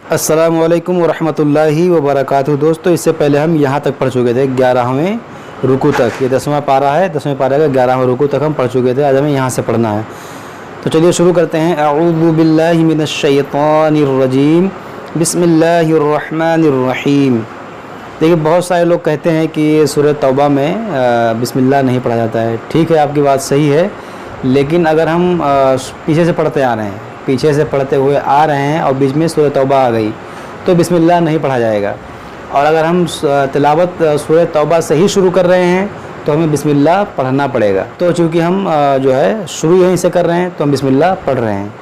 अस्सलामु अलैकुम वरहमतुल्लाहि वबरकातुहू। दोस्तों, इससे पहले हम यहाँ तक पढ़ चुके थे 11वें रुकू तक। ये 10वां पारा है, 10वें पारे का 11वां रुकू तक हम पढ़ चुके थे। आज हमें यहाँ से पढ़ना है, तो चलिए शुरू करते हैं। अऊज़ु बिल्लाहि मिनश शैतानिर रजीम, बिस्मिल्लाहिर रहमानिर रहीम। देखिए, बहुत सारे लोग कहते हैं कि सूरह तौबा में बिस्मिल्लाह नहीं पढ़ा जाता है। ठीक है, आपकी बात सही है, लेकिन अगर हम पीछे से पढ़ते आ रहे हैं, पीछे से पढ़ते हुए आ रहे हैं और बीच में सूरह तौबा आ गई तो बिस्मिल्लाह नहीं पढ़ा जाएगा। और अगर हम तिलावत सूरह तौबा से ही शुरू कर रहे हैं तो हमें बिस्मिल्लाह पढ़ना पड़ेगा। तो चूँकि हम जो है शुरू यहीं से कर रहे हैं तो हम बिस्मिल्लाह पढ़ रहे हैं।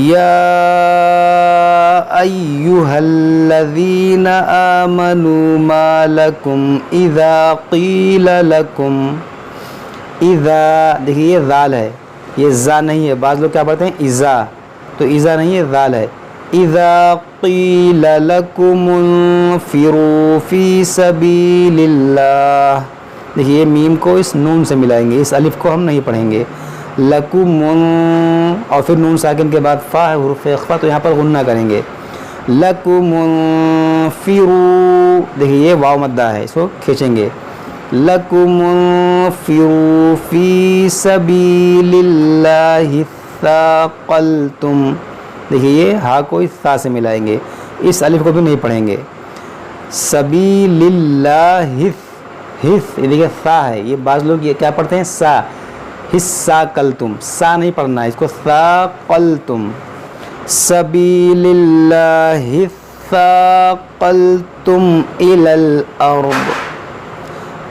या अय्युहल्लज़ीना आमनू मा लकुम इज़ा क़ील लकुम, इज़ा, देखिए ये ज़ाल है, ये ज़ा नहीं है। बाज़ लोग क्या पढ़ते हैं इज़ा, तो इज़ा नहीं है, ज़ाल है। इज़ा क़ील लकुमुन्फ़िरू फ़ी सबीलिल्लाह, देखिए ये मीम को इस नून से मिलाएंगे, इस अलिफ़ को हम नहीं पढ़ेंगे। लकुमुन, और फिर नून साकिन के बाद फ़ा है, हुरूफ़ इख़फ़ा, तो यहाँ पर गुन्ना करेंगे। लकुमुन्फ़िरू, देखिए ये वाव मद्दा है, इसको खींचेंगे। लकुमुन्फ़िरू फ़ी सबीलिल्लाहि साक़लतुम, देखिए ये हा को इस सा से मिलाएंगे, इस अलिफ़ को भी नहीं पढ़ेंगे। सबीलिल्लाहि, हिस, ये देखिए सा है, ये बाज़ लोग ये क्या पढ़ते हैं सा, हिस्सा कलतुम, सा नहीं पढ़ना है, इसको साक़लतुम। सबीलिल्लाहि साक़लतुम इलल अर्द,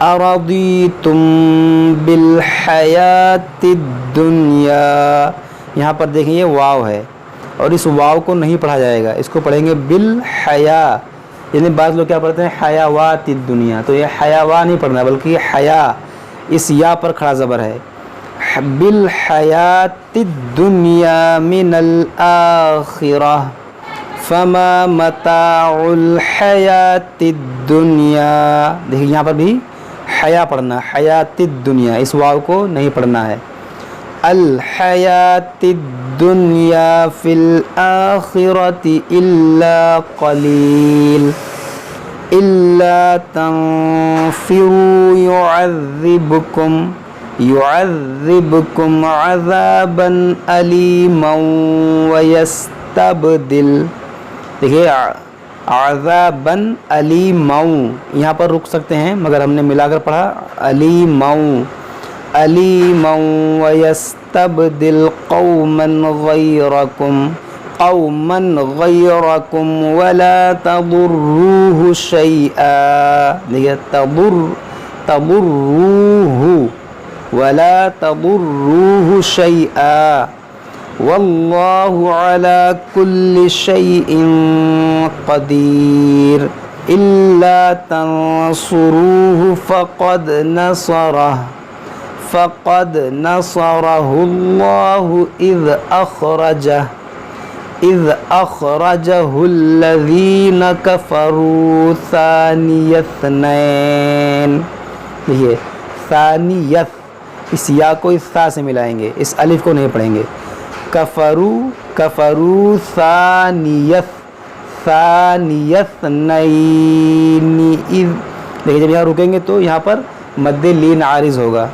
अरदीतुम बिल हयातिद दुनिया, यहाँ पर देखिए वाव है और इस वाव को नहीं पढ़ा जाएगा, इसको पढ़ेंगे बिल हया। यानी बाज़ लोग क्या पढ़ते हैं हयावातिद दुनिया, तो ये हयावा नहीं पढ़ना बल्कि हया, इस या पर खड़ा ज़बर है। बिल हयातिद दुनिया मिनल आखिरह फमा मताउल हयातिद दुनिया, देखिए यहाँ पर भी हया पढ़ना, हयातिद दुनिया, इस वाव को नहीं पढ़ना है। अल हयातिद दुनिया फिल आखिरति इल्ला कलील, इल्ला तंफिरू युअज़्ज़िबकुम अज़ाबन अलीमन व यस्तबदिल, देखिए अज़ाबन अलीमन, यहाँ पर रुक सकते हैं मगर हमने मिलाकर पढ़ा अलीमन, अलीमन व यस्तबदिल कौमन गयरकुम वला तदुर्रूहु शैआ, देखिए तदुर्रूहु वला तदुर्रूहु शैआ वल्लाहु अला कुल्लि शैइन क़दीर, इल्ला तंसुरूहु फ़क़द नसरहुल्लाहु इज़ अख़रजहुल्लज़ीना कफ़रू सानियस्नैन, देखिए सानियस, इस या को इस सा से मिलाएंगे, इस अलिफ़ को नहीं पढ़ेंगे। कफ़रू सानियस्नैनि इज़, देखिए जब यहाँ रुकेंगे तो यहाँ पर मद्दे लीन आरिज़ होगा,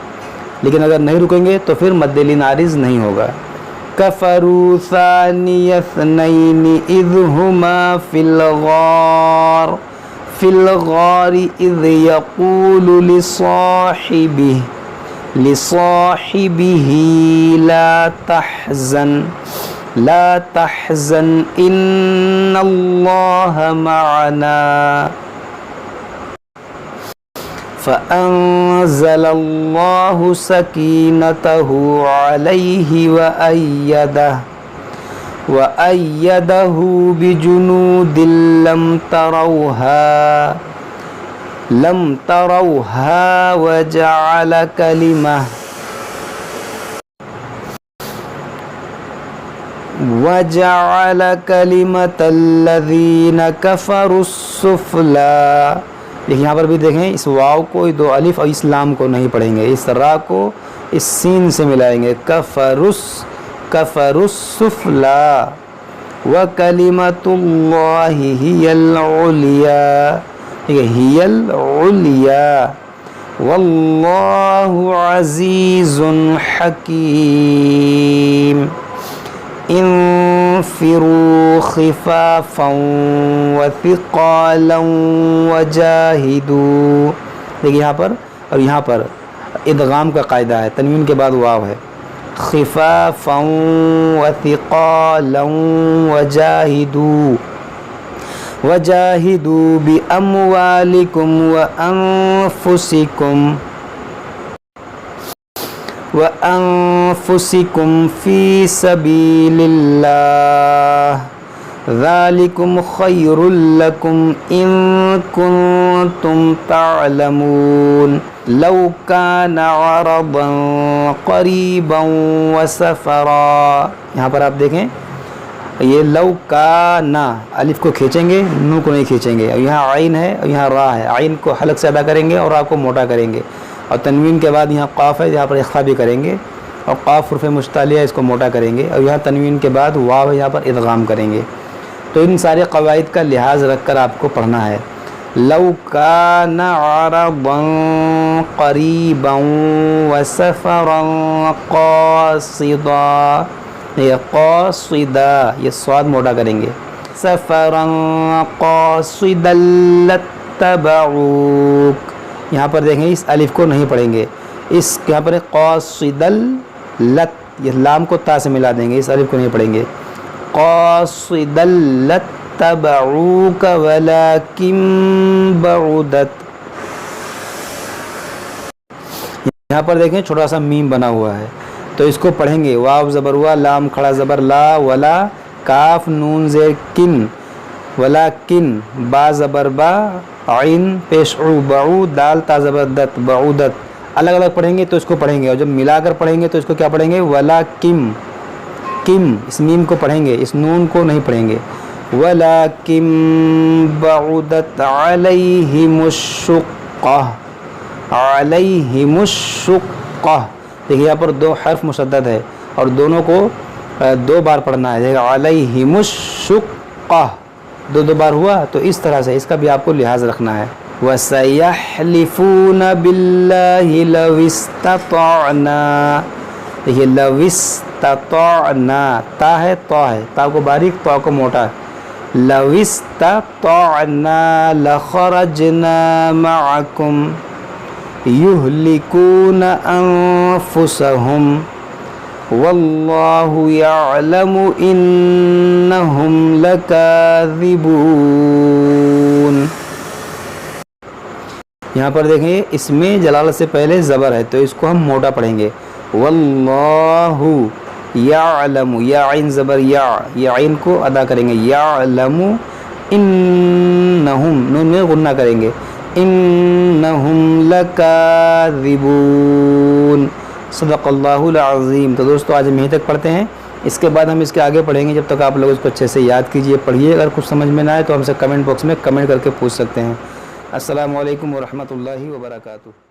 लेकिन अगर नहीं रुकेंगे तो फिर मद्दे लीन आरिज़ नहीं होगा। कफ़रू सानियस्नैनि इज़ हुमा फिल गारि इज़ यक़ूलु लिसाहिबिही ला तहज़न इन्नल्लाह मअना फ़अंज़लल्लाहु सकीनतहु अलैहि व अय्यदहु बिजुनूदिन लम तरौहा वजअल कलिमतल्लज़ीना कफ़रुस्सुफ़ला, देखिए यहाँ पर भी देखें, इस वाव को, दो अलिफ और इस्लाम को नहीं पढ़ेंगे, इस रा को इस सीन से मिलाएंगे। कफरुस कफरुस्सुफ़ला वकलिमतुल्लाहि हियल उलिया, ठीक है, हियल उलिया, वल्लाहु अज़ीज़ुन हकीम, इंफिरू खिफाफन व थिक़ालन वजाहिदू। देखिए यहाँ पर और यहाँ पर इदगाम का कायदा है, तनवीन के बाद वाव है। खिफाफन व थिक़ालन वजाहिदू, वजाहिदू बि अम्वालिकुम व अनफुसिकुम फी सबीलिल्लाह, ज़ालिकुम खैरुल लकुम इन कुंतुम तअलमून, लौ काना अरदन क़रीबन व सफ़रा। यहाँ पर आप देखें ये लौ का ना, अलिफ को खींचेंगे, नू को नहीं खींचेंगे। और यहाँ आइन है और यहाँ रा है, आइन को हलक से अदा करेंगे और रा को मोटा करेंगे। और तनवीन के बाद यहाँ क़ाफ़ है, यहाँ पर इख़्फ़ा भी करेंगे और क़ाफ़ हुर्फ़ मुश्तालिया, इसको मोटा करेंगे। और यहाँ तनवीन के बाद वाव है, यहाँ पर इदगाम करेंगे। तो इन सारे क़वाइद का लिहाज रख कर आपको पढ़ना है। लौ काना अरदन क़रीबन व सफ़रन क़ासिदा, ये क़ासिदा, ये स्वाद मोटा करेंगे। सफ़रन क़ासिदन लत्तबऊक, यहाँ पर देखें इस अलिफ को नहीं पढ़ेंगे, इस यहाँ पर क़ासिदल लत, ये लाम को ता से मिला देंगे, इस अलिफ को नहीं पढ़ेंगे। क़ासिदल लत्तबऊक वलाकिन बऊदत, यहाँ पर देखें छोटा सा मीम बना हुआ है, तो इसको पढ़ेंगे। वाव ज़बर वा, लाम खड़ा ज़बर ला, वला, काफ नून ज़ेर किन, वला किन, बा ज़बर बा, आइन पेश उ, बऊ, दाल ता ज़बर दत, बऊदत। अलग अलग पढ़ेंगे तो इसको पढ़ेंगे, और जब मिलाकर पढ़ेंगे तो इसको क्या पढ़ेंगे, वला किम, किम, इस मीम को पढ़ेंगे, इस नून को नहीं पढ़ेंगे। वला किम बऊदत अलैहिमुश्शुक्क़ह, अलैहिमुश्शुक्क़ह। देखिए यहाँ पर दो हर्फ मुशद्दद है और दोनों को दो बार पढ़ना है। अलैहिमुश्शुक्क़ह, दो बार हुआ, तो इस तरह से इसका भी आपको लिहाज रखना है। वसयहलिफून बिल्लाहि लविस्ततअना, देखिए लविस्ततअना, ता है तो है, ता को बारीक तो को मोटा। लविस्ततअना लखरजना मअकुम युहलिकून अनफुसहुम वल्लाहु यअलमु इन्नहुम लकाज़िबून। यहाँ पर देखें इसमें जलाल से पहले ज़बर है, तो इसको हम मोटा पढ़ेंगे। वल्लाहु यअलमु, या आइन ज़बर या, आइन को अदा करेंगे। यअलमु इन्नहुम, नून में गुन्ना करेंगे। इन्नहुम लकाज़िबून, सदक़ल्लाहुल अज़ीम। तो दोस्तों आज हम यहीं तक पढ़ते हैं, इसके बाद हम इसके आगे पढ़ेंगे। जब तक आप लोग इसको अच्छे से याद कीजिए, पढ़िए। अगर कुछ समझ में ना आए तो हमसे कमेंट बॉक्स में कमेंट करके पूछ सकते हैं। अस्सलामु अलैकुम व रहमतुल्लाहि व बरकातुहू।